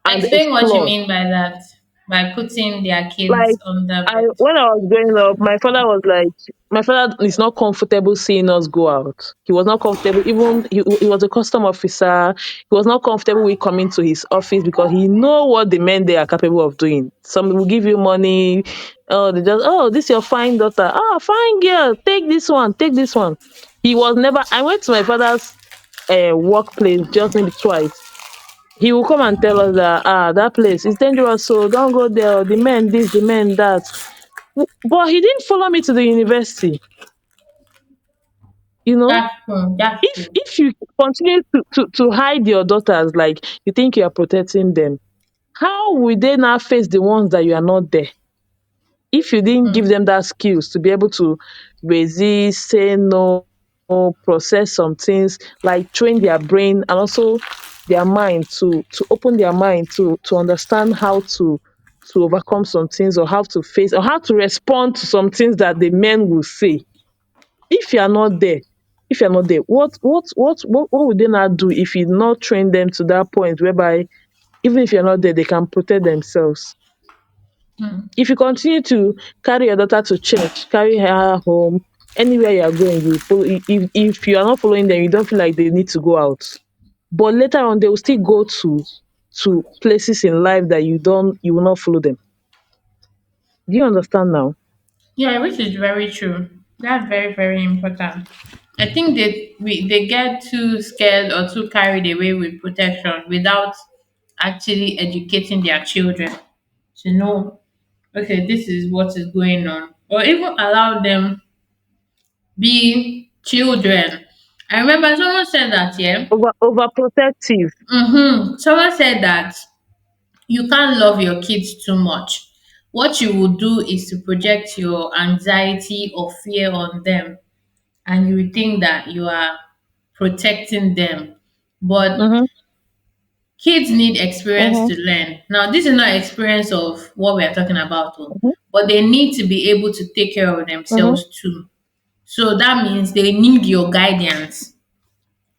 and Explain what you explore. mean by that. By putting their kids Like under I bed. when I was growing up, my father is not comfortable seeing us go out. He was not comfortable. Even he was a custom officer. He was not comfortable with coming to his office because he know what the men they are capable of doing. Some will give you money. Oh, they just this your fine daughter. Ah, fine girl. Take this one. Take this one. He was never. I went to my father's workplace just maybe twice. He will come and tell us that that place is dangerous, so don't go there. The men this, the men that. But he didn't follow me to the university. You know, That's true. That's true. if you continue to hide your daughters, like you think you are protecting them, how will they now face the ones that you are not there? If you didn't give Hmm. them that skills to be able to resist, say no, process some things, like train their brain and also their mind to open their mind to understand how to overcome some things or how to face or how to respond to some things that the men will say. If you are not there, if you're not there, what would they not do if you not train them to that point whereby even if you're not there, they can protect themselves? Hmm. If you continue to carry your daughter to church, carry her home, anywhere you are going, you follow. If you are not following them, you don't feel like they need to go out. But later on, they will still go to places in life that you will not follow them. Do you understand now? Yeah, which is very true. That's very, very important. I think they get too scared or too carried away with protection without actually educating their children to know, okay, this is what is going on, or even allow them be children. I remember someone said that, yeah. Overprotective. Someone said that you can't love your kids too much. What you will do is to project your anxiety or fear on them, and you will think that you are protecting them. But Mm-hmm, kids need experience mm-hmm, to learn. Now, this is not experience of what we are talking about, oh, mm-hmm, but they need to be able to take care of mm-hmm, themselves too. So that means they need your guidance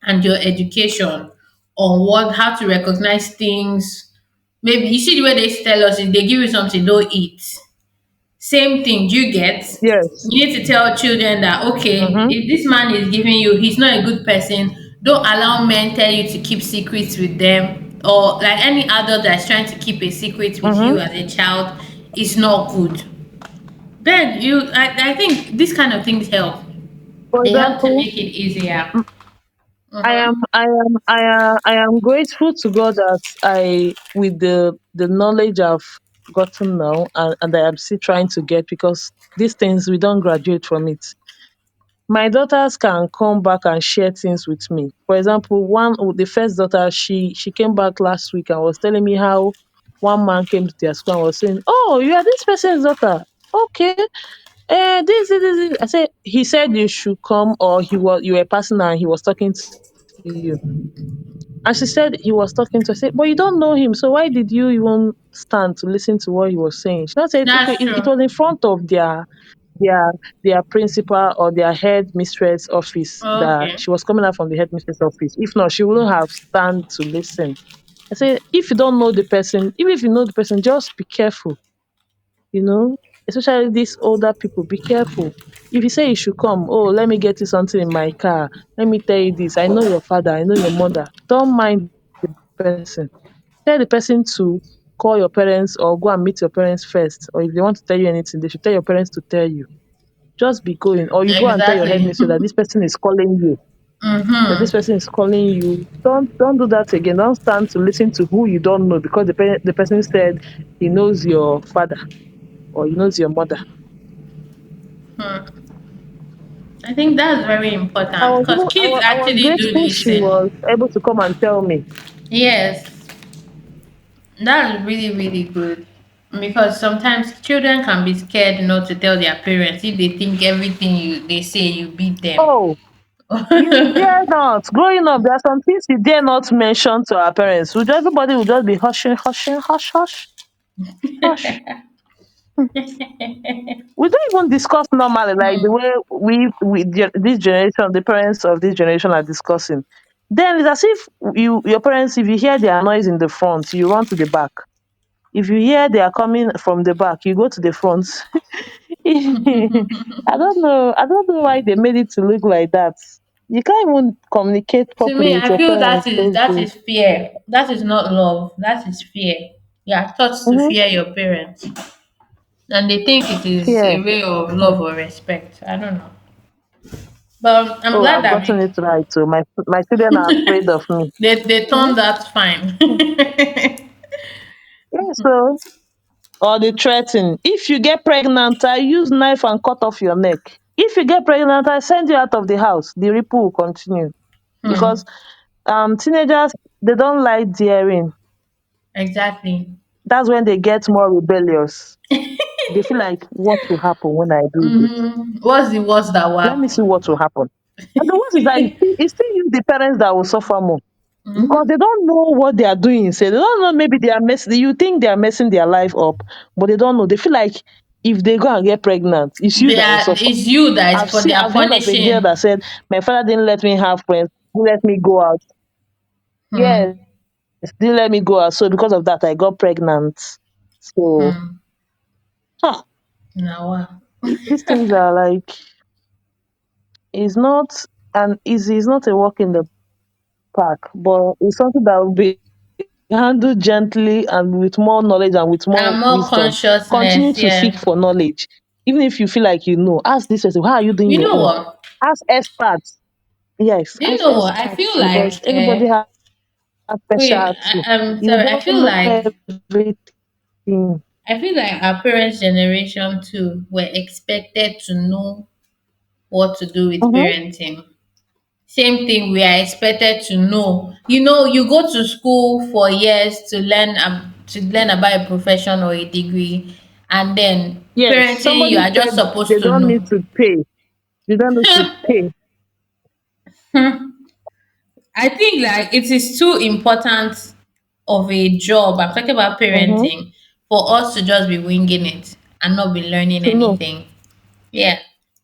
and your education on how to recognize things. Maybe you see the way they tell us, if they give you something, don't eat. Same thing, do you get? yes. You need to tell children that, okay, Mm-hmm, if this man is giving you, he's not a good person. Don't allow men tell you to keep secrets with them, or like any adult that's trying to keep a secret with mm-hmm. you as a child is not good. Then I think these kind of things help. For They help to example, make it easier. I am Mm-hmm. I am grateful to God that I with the knowledge I've gotten now and I am still trying to get because these things we don't graduate from it. My daughters can come back and share things with me. For example, the first daughter, she came back last week and was telling me how one man came to their school and was saying, "Oh, you are this person's daughter. Okay. This. I said he said you should come or you were a person and he was talking to you. And she said he was talking to her. I said, but you don't know him, so why did you even stand to listen to what he was saying? She now said, okay, That's it true. was in front of their their principal or their head mistress office that Okay. she was coming out from the headmistress office. If not, she wouldn't have stand to listen. I said, if you don't know the person, even if you know the person, just be careful, you know. especially these older people, be careful. If you say you should come, oh, let me get you something in my car. Let me tell you this. I know your father. I know your mother. Don't mind the person. Tell the person to call your parents or go and meet your parents first. Or if they want to tell you anything, they should tell your parents to tell you. Just be going. Or you go and tell your Exactly. headmistress that this person is calling you. That this Mm-hmm. person is calling you. Don't do that again. Don't stand to listen to who you don't know because the person said he knows your father or he knows your mother. Hmm. I think that's very important because kids I was actually do grateful she listen. was able to come and tell me. Yes, that's really, really good. Because sometimes children can be scared not to tell their parents if they think everything they say you beat them. Oh, you dare not. Growing up, there are some things you dare not mention to our parents. Everybody will just be hushing, hushing, hush, hush, hush. We don't even discuss normally like the way this generation, the parents of this generation are discussing. Then it's as if your parents, if you hear their noise in the front, you run to the back. If you hear they are coming from the back, you go to the front. I don't know. I don't know why they made it to look like that. You can't even communicate To properly me, with I your feel parents those that days. is fear. That is not love. That is fear. You are taught to Mm-hmm. fear your parents, and they think it is Fear. a way of Hmm. love or respect. I don't know, but I'm Oh, glad I've that gotten it right too. My children are afraid of me. they Mhm. turned that fine. Yeah, so or they threaten. If you get pregnant, I use knife and cut off your neck. If you get pregnant, I send you out of the house. The ripple will continue because Hmm. teenagers they don't like daring. Exactly. That's when they get more rebellious. They feel like what will happen when I do this? What's the worst that will Let me see happen? what will happen. And the worst is that it's still you, the parents, that will suffer more because Hmm. they don't know what they are doing. Say they don't know, maybe they are messing. You think they are messing their life up, but they don't know. They feel like if they go and get pregnant, it's you They that will are. suffer. It's you that is for. They are I've heard of a girl punishing. that said, "My father didn't let me have friends, didn't let me go out. Hmm. Yes, didn't let me go out. So because of that, I got pregnant." So, Hmm. huh, Now. these things are like it's not it's not a walk in the park, but it's something that will be handled gently and with more knowledge and with more And more wisdom. Continue consciousness. to seek Yeah. for knowledge. Even if you feel like you know, ask this person, how are you doing You your know own? what? Ask experts. Yes, Do you ask know what? I feel experts because like. everybody has a Queen. specialty. I'm You sorry. I don't feel know like. everything. I feel like our parents' generation too were expected to know what to do with Mm-hmm. parenting. Same thing, we are expected to know. You go to school for years to learn about a profession or a degree, and then Yes, parenting you somebody are just said they supposed to don't need know. to pay. They don't need to pay. I think like it is too important of a job. I'm talking about Mm-hmm. parenting for us to just be winging it and not be learning To know. anything. Yeah,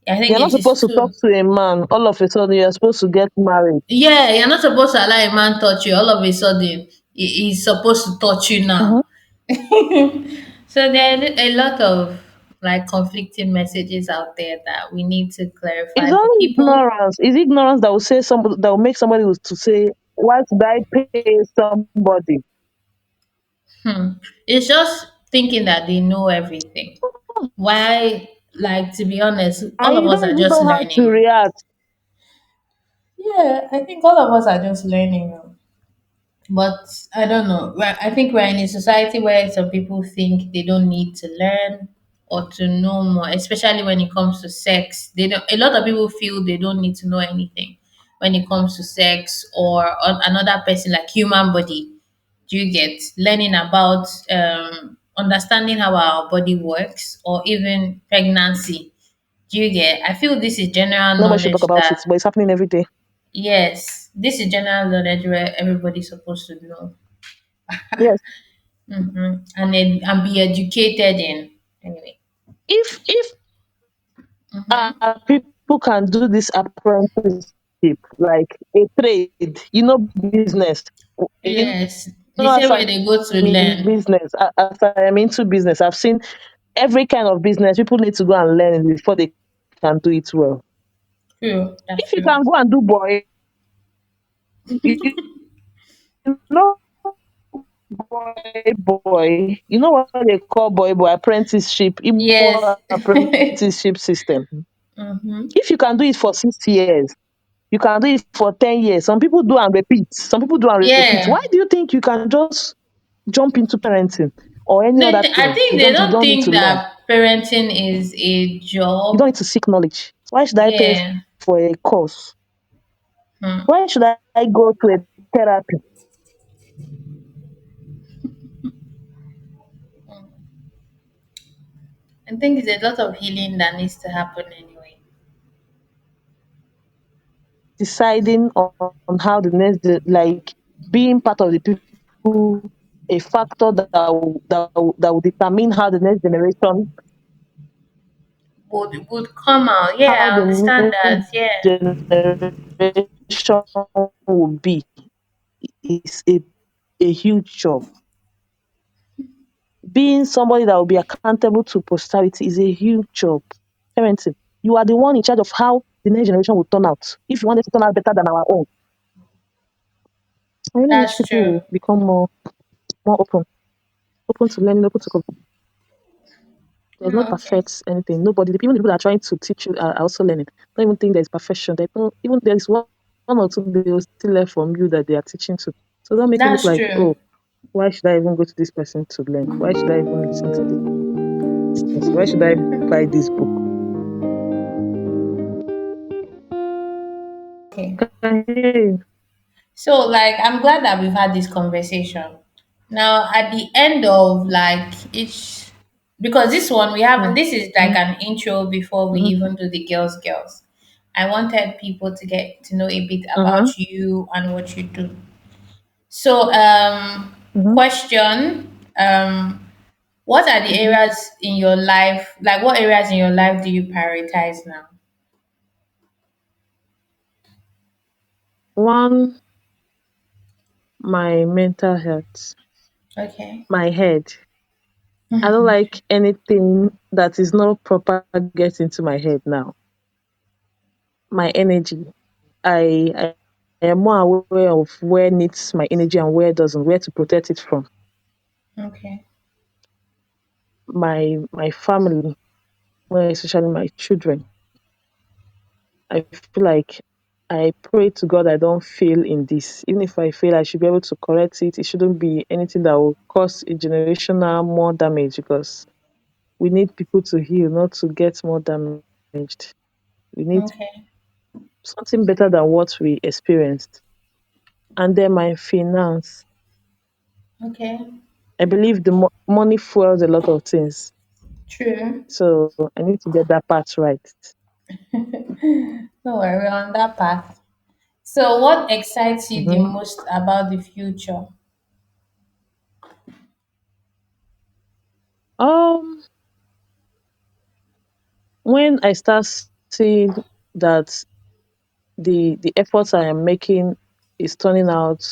I think You're not it is supposed to talk too. to a man. All of a sudden, you're supposed to get married. Yeah, you're not supposed to allow a man touch you. All of a sudden, he's supposed to touch you Mm-hmm. now. So there are a lot of like conflicting messages out there that we need to It's clarify for only people. ignorance. It's ignorance that will say somebody that will make somebody to say, "Why should I pay somebody?" Hmm. It's just thinking that they know everything. Why, like to be honest, all And of you us don't are even just know how to learning. react. Yeah, I think all of us are just learning. But I don't know. I think we're in a society where some people think they don't need to learn or to know more, especially when it comes to sex. They don't. A lot of people feel they don't need to know anything when it comes to sex or another person, like human body. Do you get learning about understanding how our body works or even pregnancy? Do you get? I feel this is general Nobody should talk knowledge about it, that but it's happening every day. yes, this is general knowledge where everybody's supposed to know. Yes. And be educated in anyway. If Mm-hmm. people can do this apprenticeship like a trade, business. You Yes, the know, as same way I'm they go to in learn. business, as I am into business, I've seen. Every kind of business, people need to go and learn it before they can do it well. True. That's If you true. can go and do you know you know what they call boy apprenticeship, Yes. Igbo apprenticeship system. Mm-hmm. If you can do it for 6 years, you can do it for 10 years. Some people do and repeat. Some people do and repeat. Why Yeah. do you think you can just jump into parenting or any other I thing? think You they don't you don't don't need to think learn. that parenting is a You don't job. need to seek knowledge. Why should I pay Yeah. for a course? Hmm. Why should I go to a therapy? I think it's a lot of healing that needs to happen anyway. Deciding on how the like being part of the people, a factor that will determine how the next generation, Would come out. Yeah, how I the understand that. next Yeah. generation will be is a huge job. Being somebody that will be accountable to posterity is a huge job. Parenting, you are the one in charge of how the next generation will turn out. If you want it to turn out better than our own, I really wish That's people true. will become more open to learning, open to does not Oh, okay. perfect anything. Nobody, even the people that are trying to teach you are also learning. Don't even think there's perfection. They don't, even there is one or two they will still learn from you that they are teaching to. So don't make it look That's like, true. oh, why should I even go to this person to learn? Why should I even listen to this person? Why should I buy this book? Okay. Can hear you. So, like, I'm glad that we've had this conversation. Now, at the end of like each, because this one we haven't, Mm, this is like mm, an intro before we mm, even do the girls. I wanted people to get to know a bit mm, about you and what you do. So, mm, question, what are the mm. areas in your life, like, what areas in your life do you prioritize now? One, my mental health, Okay. my head. I don't like anything that is not proper get into my head now. My energy. I I am more aware of where needs my energy and where doesn't, where to protect it from. Okay. My family, more especially my children. I feel like I pray to God I don't fail in this. Even if I fail, I should be able to correct it. It shouldn't be anything that will cause a generational more damage because we need people to heal, not to get more damaged. We need Okay. something better than what we experienced. And then my finance. Okay. I believe the money fuels a lot of things. True. So I need to get that part right. No worry, we're on that path. So, what excites you the Hmm. most about the future? Um, when I start seeing that the efforts I am making is turning out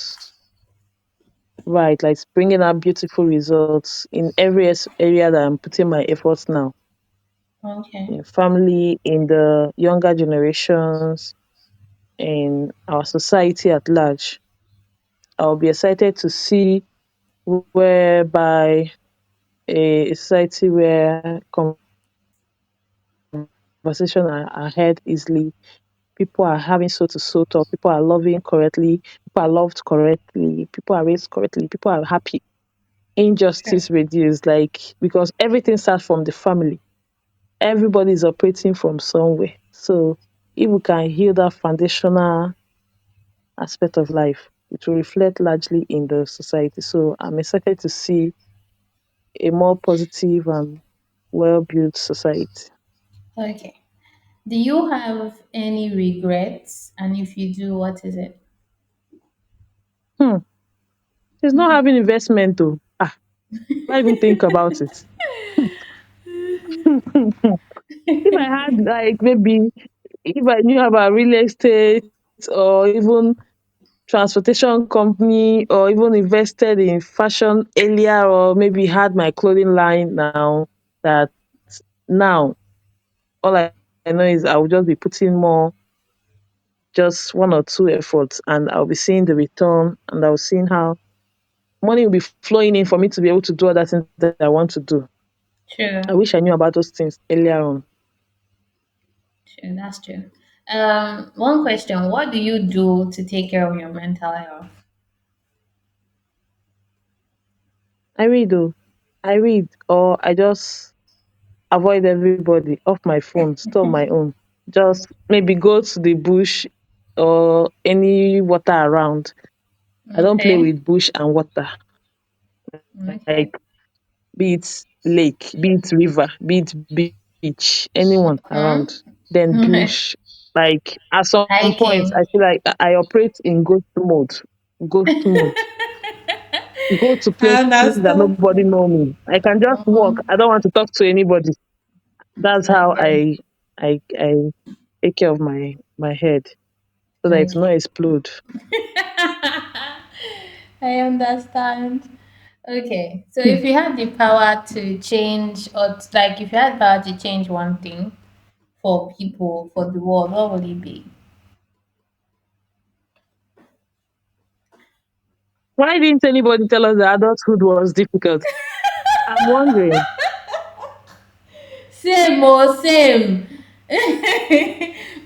right, like it's bringing out beautiful results in every area that I'm putting my efforts now, Okay. in family, in the younger generations, in our society at large. I'll be excited to see whereby a society where conversation are heard easily, people are having so to so talk, people are loving correctly, people are loved correctly, people are raised correctly, people are happy, True. injustice reduced, like because everything starts from the family. Everybody is operating from somewhere. So if we can heal that foundational aspect of life, it will reflect largely in the society. So I'm excited to see a more positive and well built society. Okay. Do you have any regrets? And if you do, what is it? Hmm. It's not having investment though. Why even think about it? If I had like maybe if I knew about real estate or even transportation company or even invested in fashion earlier or maybe had my clothing line now, that now all I know is I will just be putting more, just one or two efforts, and I'll be seeing the return, and I'll seeing how money will be flowing in for me to be able to do other things that I want to do. I True. wish I knew about those things earlier on. True. That's true. One question: what do you do to take care of your mental health? I read though. I read, or I just avoid everybody off my phone, stay on my own. Just maybe go to the bush or any water around. I don't play Okay. with bush and water. Like Okay. be it lake, be it river, be it beach, anyone around. Hmm. Then bush. Like at some point, Hiking. I feel like I operate in ghost mode. Ghost mode. Go to I places that understand. nobody know me. I can just walk. I don't want to talk to anybody. That's how Okay. I take care of my head so that it will not Okay. explode. I understand. Okay. So if you had the power to change, or like if you had power to change one thing for people, for the world, what would it be? Why didn't anybody tell us that adulthood was difficult? I'm wondering. Same or same.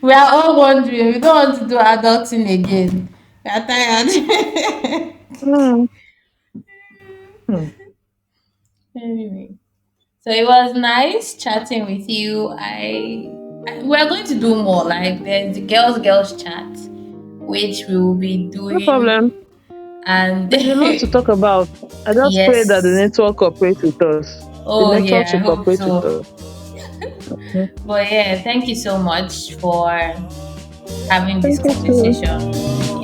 We are all wondering. We don't want to do adulting again. We are tired. Hmm, hmm. Anyway, so it was nice chatting with you. We are going to do more. Like there's the girls chat, which we will be No doing, problem. and There's a lot to talk about. I just pray that the yes. network cooperates with us. The Oh network yeah, I should hope cooperate with so. us. Mhm. But yeah, thank you so much for having this Thank you too. conversation.